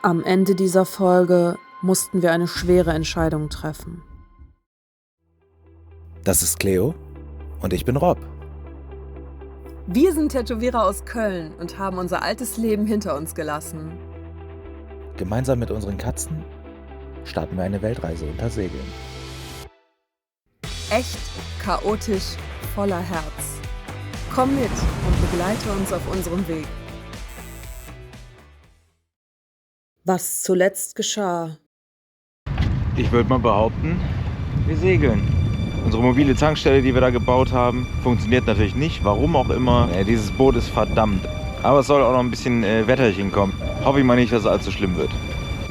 Am Ende dieser Folge mussten wir eine schwere Entscheidung treffen. Das ist Cleo und ich bin Rob. Wir sind Tätowierer aus Köln und haben unser altes Leben hinter uns gelassen. Gemeinsam mit unseren Katzen starten wir eine Weltreise unter Segeln. Echt, chaotisch, voller Herz. Komm mit und begleite uns auf unserem Weg. Was zuletzt geschah. Ich würde mal behaupten, wir segeln. Unsere mobile Tankstelle, die wir da gebaut haben, funktioniert natürlich nicht. Warum auch immer. Dieses Boot ist verdammt. Aber es soll auch noch ein bisschen Wetterchen kommen. Hoffe ich mal nicht, dass es allzu schlimm wird.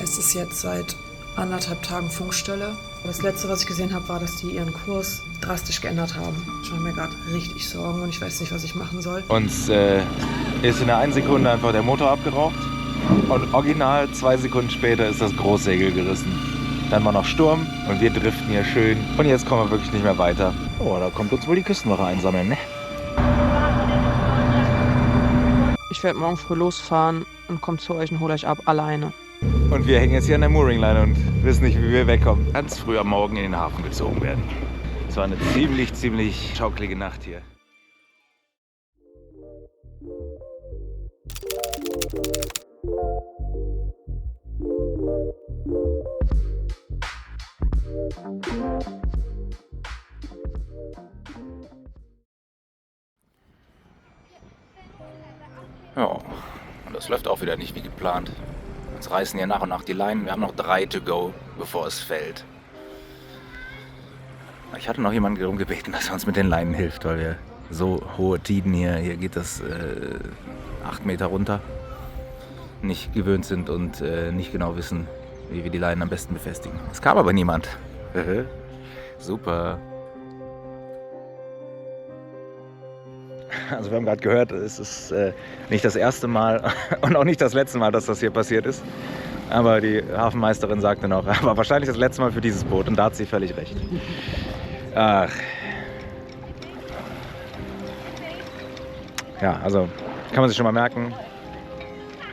Es ist jetzt seit 1,5 Tagen Funkstelle. Das letzte, was ich gesehen habe, war, dass die ihren Kurs drastisch geändert haben. Ich mache mir gerade richtig Sorgen und ich weiß nicht, was ich machen soll. Uns ist in einer 1 Sekunde einfach der Motor abgeraucht. Und original 2 Sekunden später ist das Großsegel gerissen. Dann war noch Sturm und wir driften hier schön. Und jetzt kommen wir wirklich nicht mehr weiter. Oh, da kommt uns wohl die Küstenwache einsammeln, ne? Ich werde morgen früh losfahren und komme zu euch und hole euch ab, alleine. Und wir hängen jetzt hier an der Mooringline und wissen nicht, wie wir wegkommen. Ganz früh am Morgen in den Hafen gezogen werden. Es war eine ziemlich schaukelige Nacht hier. Ja, und das läuft auch wieder nicht wie geplant. Uns reißen hier nach und nach die Leinen. Wir haben noch 3 to go, bevor es fällt. Ich hatte noch jemanden darum gebeten, dass er uns mit den Leinen hilft, weil wir so hohe Tiden hier geht das 8 Meter runter, nicht gewöhnt sind und nicht genau wissen, wie wir die Leinen am besten befestigen. Es kam aber niemand. Super. Also wir haben gerade gehört, es ist nicht das erste Mal und auch nicht das letzte Mal, dass das hier passiert ist. Aber die Hafenmeisterin sagte noch, aber wahrscheinlich das letzte Mal für dieses Boot. Und da hat sie völlig recht. Ach. Ja, also kann man sich schon mal merken,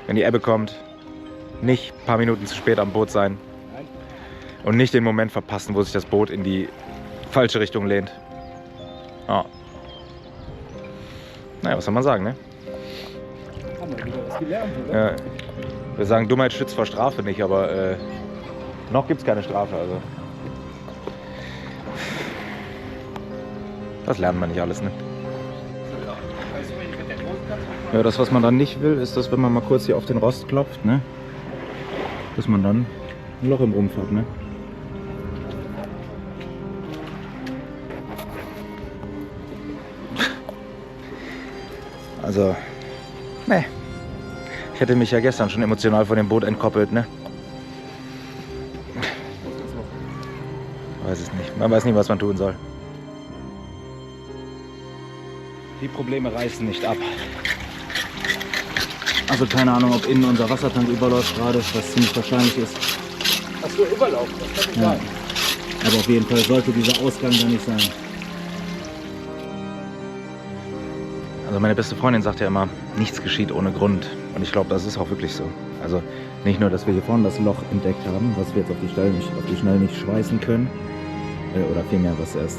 wenn die Ebbe kommt, nicht ein paar Minuten zu spät am Boot sein und nicht den Moment verpassen, wo sich das Boot in die falsche Richtung lehnt. Oh. Naja, was soll man sagen, ne? Haben wir wieder was gelernt, oder? Ja, wir sagen, Dummheit schützt vor Strafe nicht, aber noch gibt's keine Strafe, also. Das lernt man nicht alles, ne? Ja, das, was man dann nicht will, ist, dass wenn man mal kurz hier auf den Rost klopft, ne? Dass man dann ein Loch im Rumpf hat, ne? Also, ne. Ich hätte mich ja gestern schon emotional von dem Boot entkoppelt, ne? Weiß es nicht. Man weiß nie, was man tun soll. Die Probleme reißen nicht ab. Also keine Ahnung, ob innen unser Wassertank überläuft gerade, was ziemlich wahrscheinlich ist. Ach so, überlaufen, das kann nicht sein. Aber auf jeden Fall sollte dieser Ausgang da nicht sein. Also meine beste Freundin sagt ja immer, nichts geschieht ohne Grund. Und ich glaube, das ist auch wirklich so. Also nicht nur, dass wir hier vorne das Loch entdeckt haben, was wir jetzt auf die Schnelle nicht schweißen können. Oder vielmehr, was erst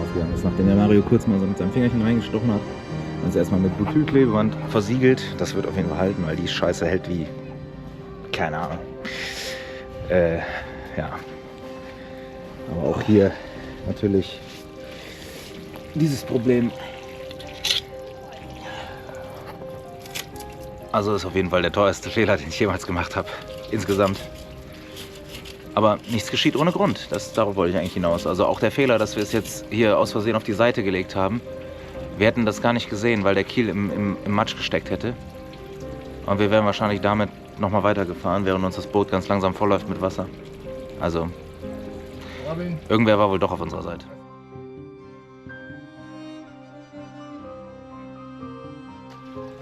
aufgegangen ist, nachdem der Mario kurz mal so mit seinem Fingerchen reingestochen hat. Also erstmal mit Butylklebeband versiegelt. Das wird auf jeden Fall halten, weil die Scheiße hält wie... keine Ahnung. Ja. Aber auch hier natürlich dieses Problem. Also ist auf jeden Fall der teuerste Fehler, den ich jemals gemacht habe. Insgesamt. Aber nichts geschieht ohne Grund. Darauf wollte ich eigentlich hinaus. Also auch der Fehler, dass wir es jetzt hier aus Versehen auf die Seite gelegt haben. Wir hätten das gar nicht gesehen, weil der Kiel im Matsch gesteckt hätte. Und wir wären wahrscheinlich damit nochmal weitergefahren, während uns das Boot ganz langsam vollläuft mit Wasser. Also, irgendwer war wohl doch auf unserer Seite.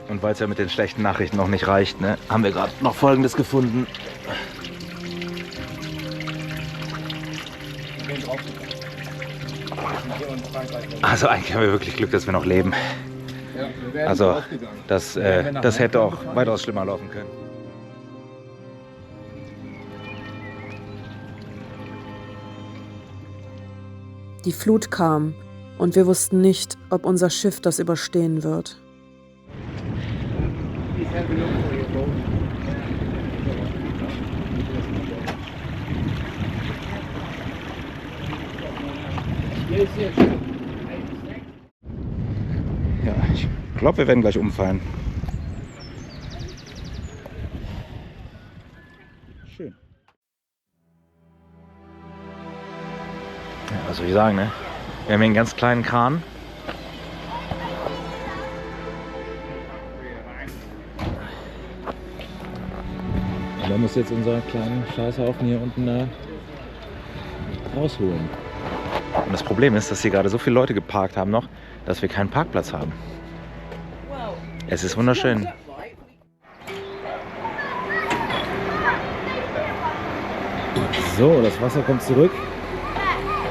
Und weil es ja mit den schlechten Nachrichten noch nicht reicht, ne, haben wir gerade noch Folgendes gefunden. Also eigentlich haben wir wirklich Glück, dass wir noch leben. Also das hätte auch weitaus schlimmer laufen können. Die Flut kam und wir wussten nicht, ob unser Schiff das überstehen wird. Ja, ich glaube, wir werden gleich umfallen. Schön. Ja, was soll ich sagen, ne? Wir haben hier einen ganz kleinen Kran. Und da muss jetzt unser kleinen Scheißhaufen hier unten da rausholen. Und das Problem ist, dass hier gerade so viele Leute geparkt haben noch, dass wir keinen Parkplatz haben. Es ist wunderschön. So, das Wasser kommt zurück.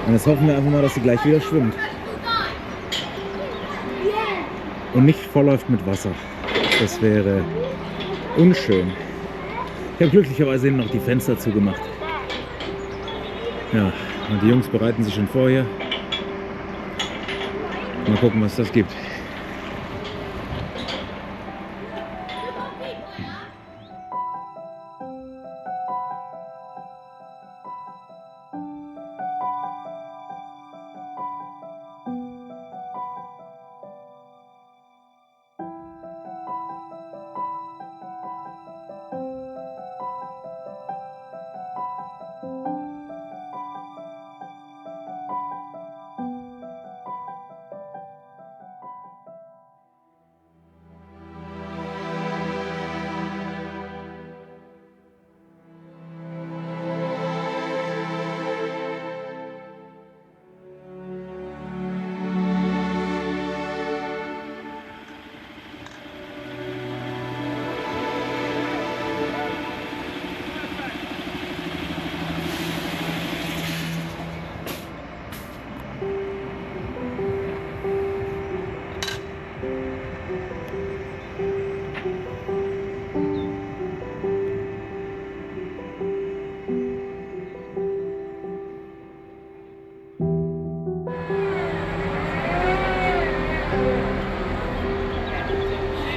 Und jetzt hoffen wir einfach mal, dass sie gleich wieder schwimmt. Und nicht vollläuft mit Wasser. Das wäre unschön. Ich habe glücklicherweise eben noch die Fenster zugemacht. Ja, und die Jungs bereiten sich schon vor hier. Mal gucken, was das gibt.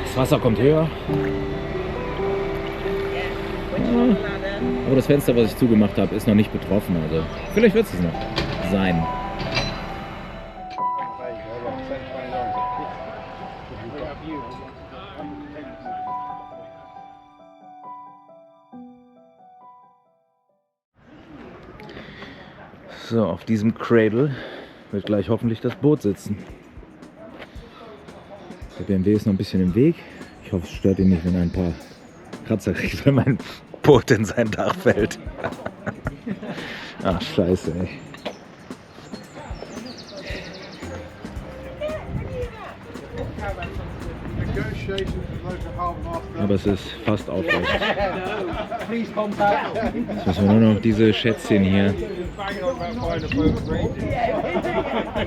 Das Wasser kommt höher. Ja, aber das Fenster, was ich zugemacht habe, ist noch nicht betroffen. Also vielleicht wird es noch sein. So, auf diesem Cradle wird gleich hoffentlich das Boot sitzen. Der BMW ist noch ein bisschen im Weg. Ich hoffe, es stört ihn nicht, wenn er ein paar Kratzer kriegt, wenn mein Boot in sein Dach fällt. Ach, scheiße, ey. Aber es ist fast aufrecht. Jetzt müssen wir nur noch diese Schätzchen hier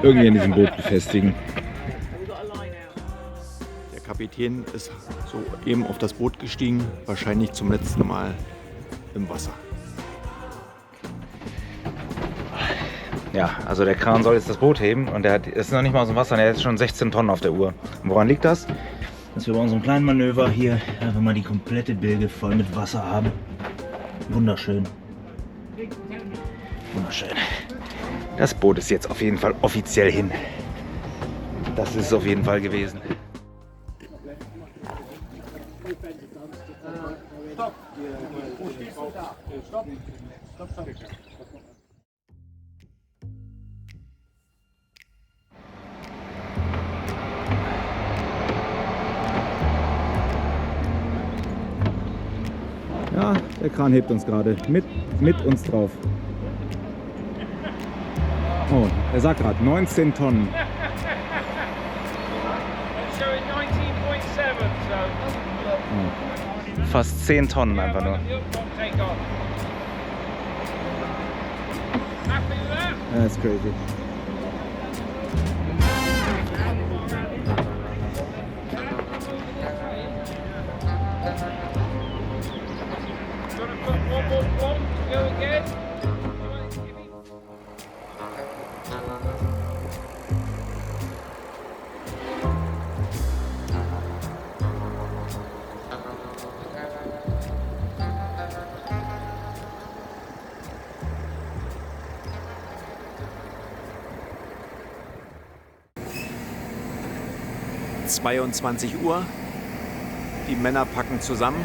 irgendwie in diesem Boot befestigen. Der Kapitän ist so eben auf das Boot gestiegen, wahrscheinlich zum letzten Mal im Wasser. Ja, also der Kran soll jetzt das Boot heben und der ist noch nicht mal aus dem Wasser, der hat jetzt schon 16 Tonnen auf der Uhr. Und woran liegt das? Dass wir bei unserem kleinen Manöver hier einfach mal die komplette Bilge voll mit Wasser haben. Wunderschön. Wunderschön. Das Boot ist jetzt auf jeden Fall offiziell hin. Das ist es auf jeden Fall gewesen. Ja, der Kran hebt uns gerade mit uns drauf. Oh, er sagt gerade 19 Tonnen. Oh. Fast 10 Tonnen einfach nur. That's crazy. 22 Uhr. Die Männer packen zusammen.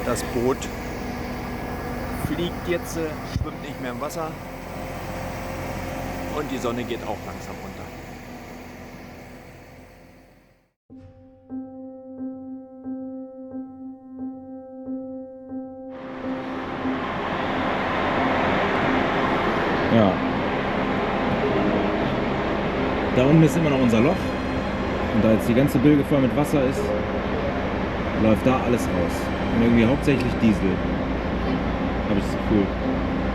Das Boot fliegt jetzt, schwimmt nicht mehr im Wasser. Und die Sonne geht auch langsam unter. Ja. Da unten ist immer noch unser Loch. Und da jetzt die ganze Bilge voll mit Wasser ist, läuft da alles raus. Und irgendwie hauptsächlich Diesel. Habe ich das Gefühl.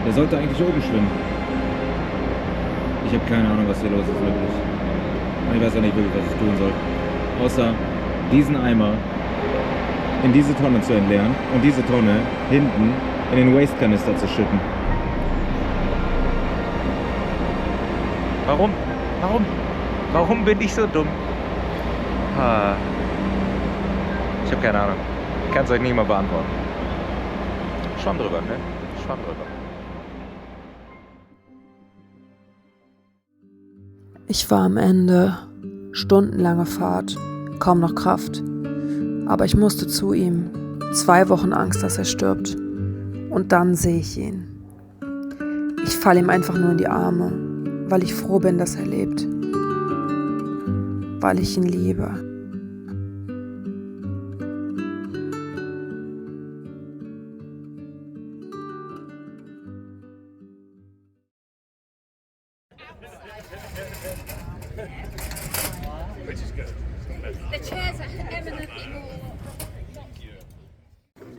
Der sollte eigentlich oben schwimmen. Ich habe keine Ahnung, was hier los ist, wirklich. Ich weiß auch nicht wirklich, was ich tun soll. Außer diesen Eimer in diese Tonne zu entleeren und diese Tonne hinten in den Waste-Kanister zu schütten. Warum? Warum? Warum bin ich so dumm? Ich habe keine Ahnung. Ich kann es euch nicht mal beantworten. Schwamm drüber, ne? Schwamm drüber. Ich war am Ende. Stundenlange Fahrt. Kaum noch Kraft. Aber ich musste zu ihm. 2 Wochen Angst, dass er stirbt. Und dann sehe ich ihn. Ich falle ihm einfach nur in die Arme, weil ich froh bin, dass er lebt. Weil ich ihn liebe.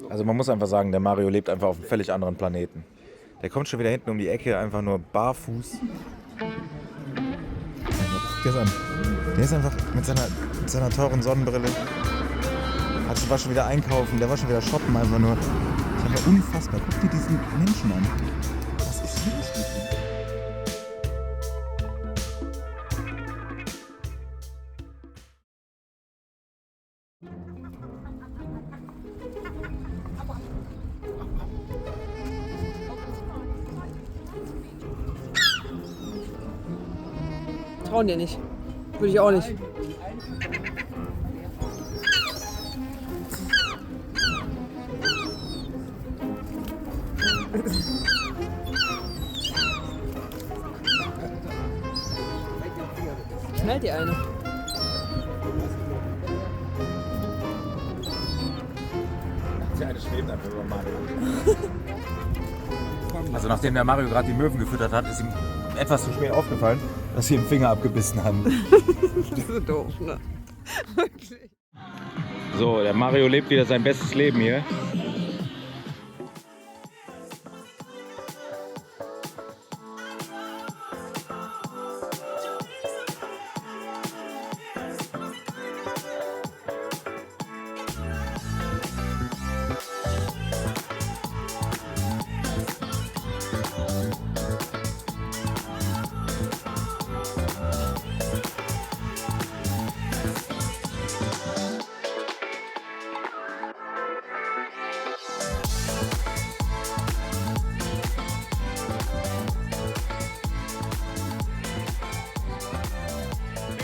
Also man muss einfach sagen, der Mario lebt einfach auf einem völlig anderen Planeten. Der kommt schon wieder hinten um die Ecke, einfach nur barfuß. Guck dir das an. Der ist einfach mit seiner teuren Sonnenbrille. War schon wieder einkaufen, der war schon wieder shoppen, einfach nur. Das ist einfach unfassbar. Guck dir diesen Menschen an. Was ist los mit ihm? Trauen dir nicht. Würde ich auch nicht. Schnell die eine. Die eine schwebt einfach über Mario. Also nachdem der Mario gerade die Möwen gefüttert hat, ist ihm etwas zu spät aufgefallen, dass sie im Finger abgebissen haben. Das ist so doof, ne? Wirklich. So, der Mario lebt wieder sein bestes Leben hier.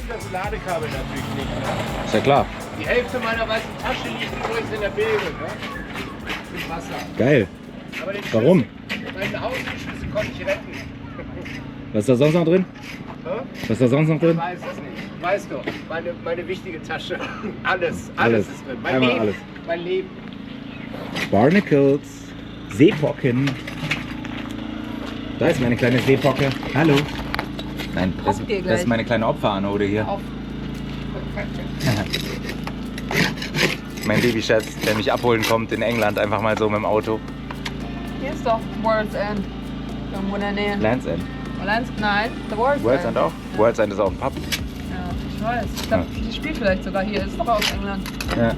Das Ladekabel natürlich nicht. Ne? Ist ja klar. Die Hälfte meiner weißen Tasche liegt übrigens in der Bilge. Ne? Mit Wasser. Geil. Aber den Warum? Schlüssel, meinen Hausschlüssel konnte ich retten. Was ist da sonst noch drin? Hä? Was ist da sonst noch Ich drin? weiß es nicht. Weißt du, meine wichtige Tasche. Alles Alles. ist drin. Mein Einmal Leben. alles. Mein Leben. Barnacles, Seepocken. Da ist meine kleine Seepocke. Hallo. Nein, das ist meine kleine Opferanode hier. Auf. Mein Babyschatz, der mich abholen kommt in England, einfach mal so mit dem Auto. Hier ist doch World's End. Irgendwo in der Nähe. Land's End. Nein, The World's World's End. End auch? World's End ist auch ein Pub. Ja, ich weiß. Ich glaube, die spielt vielleicht sogar hier. Ist doch aus England. Ja.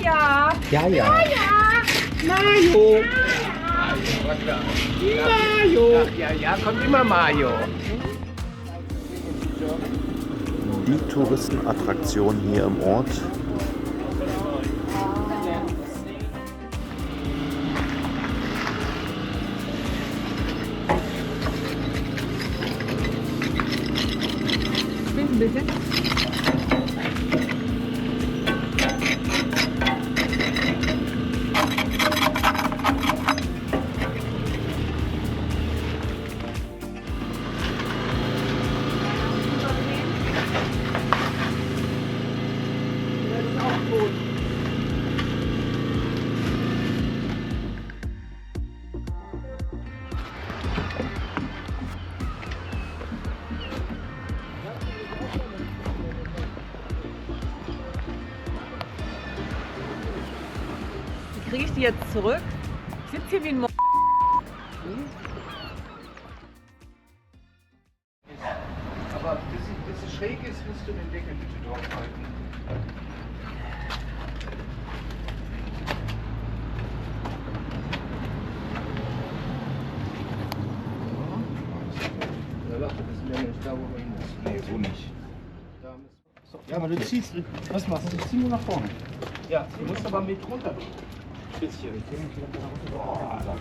Ja. Mario! Mario. Ja, kommt immer Mario. Die Touristenattraktion hier im Ort. bisschen? Wie kriege ich die jetzt zurück? Ich sitze hier wie ein Mo Aber bis es schräg ist, musst du den Deckel bitte drauf halten. Ja, das ist mir nicht da, wo wir hin müssen. Nee, so nicht. Ja, aber du ziehst, was machst du? Zieh nur nach vorne. Ja, du musst aber mit runter. Bisschen. Boah, Alter.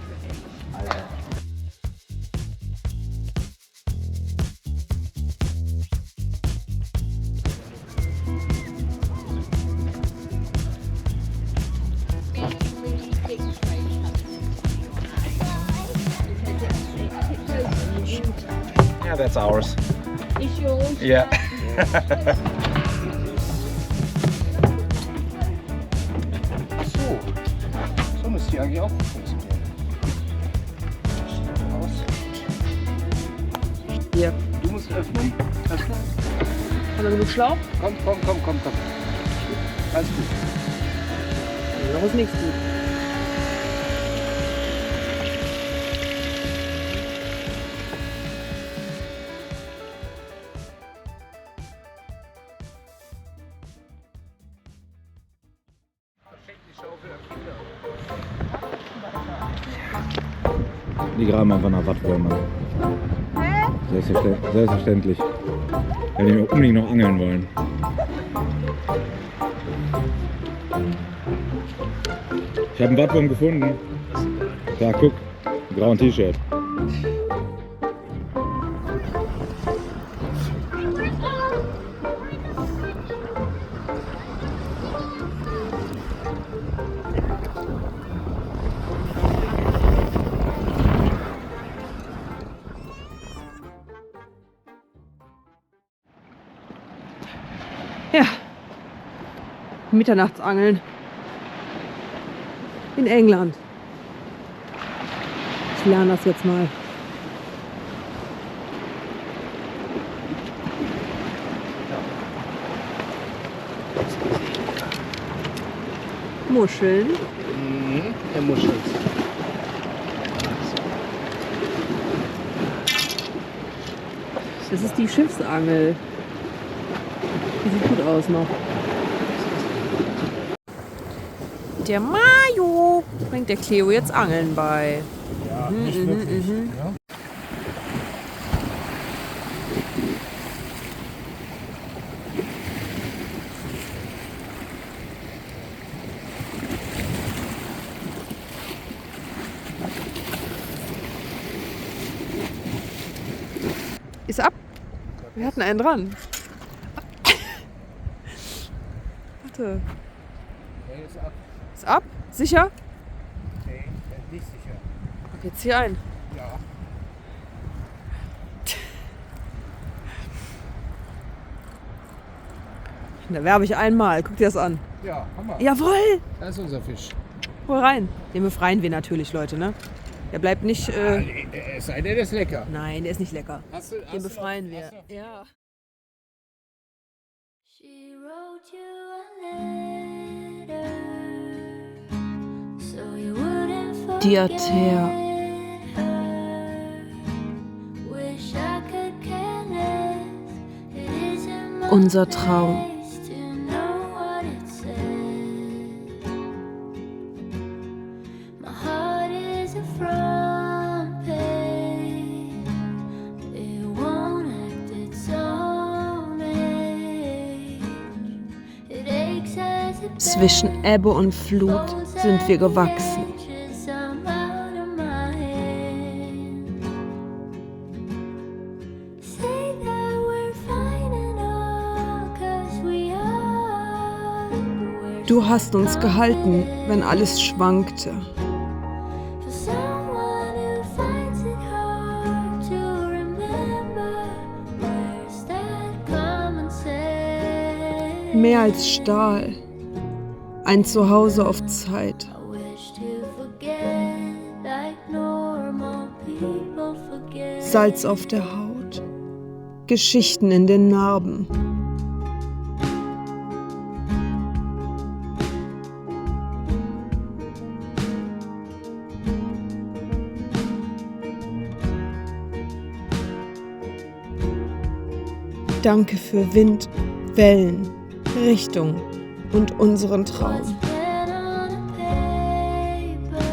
Yeah, that's ours. Is yours? Yeah. Ach so. So müsste die eigentlich auch funktionieren. Aus. Hier. Du musst öffnen. Öffnen. Haben wir genug Schlauch? Komm. Alles gut. Noch ist nichts gut. Die graben einfach nach Wattwürmern. Selbstverständlich. Wenn die unbedingt noch angeln wollen. Ich habe einen Wattwurm gefunden. Da, guck. Ein grauen T-Shirt. Ja. Mitternachtsangeln. In England. Ich lerne das jetzt mal. Muscheln. Der Muschel. Das ist die Schiffsangel. Die sieht gut aus noch. Der Mayo bringt der Cleo jetzt Angeln bei. Ja, nicht wirklich. Ja. Ist ab. Wir hatten einen dran. Warte. Der ist ab. Ist ab? Sicher? Nee, nicht sicher. Okay, zieh ein. Ja. Da werbe ich einmal. Guck dir das an. Ja, Hammer. Jawohl! Da ist unser Fisch. Hol rein. Den befreien wir natürlich, Leute, ne? Der bleibt nicht. Es sei denn, der ist lecker. Nein, der ist nicht lecker. Den befreien noch- wir. hast du- Ja. She wrote you a letter so you wouldn't Dear forget Thea, her. Wish I could care less. It isn't my unser Traum. place to know what it says. My heart is a front page. It won't act its own age. It aches as it Zwischen Ebbe und Flut sind wir gewachsen. I'm out of my head. Say that we're fine and all. Du hast uns gehalten, wenn alles schwankte. For someone who finds it hard to remember, where's that common sense? Mehr als Stahl. Ein Zuhause auf Zeit. I wish to forget like normal people forget. Salz auf der Haut. Geschichten in den Narben. Danke für Wind, Wellen, Richtung und unseren Traum. What's pen on a paper?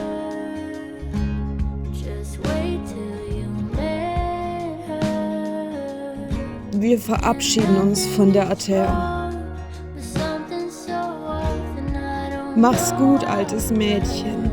Just wait till you met her. Wir verabschieden uns von der Ater. But something so often I don't Mach's gut, altes Mädchen.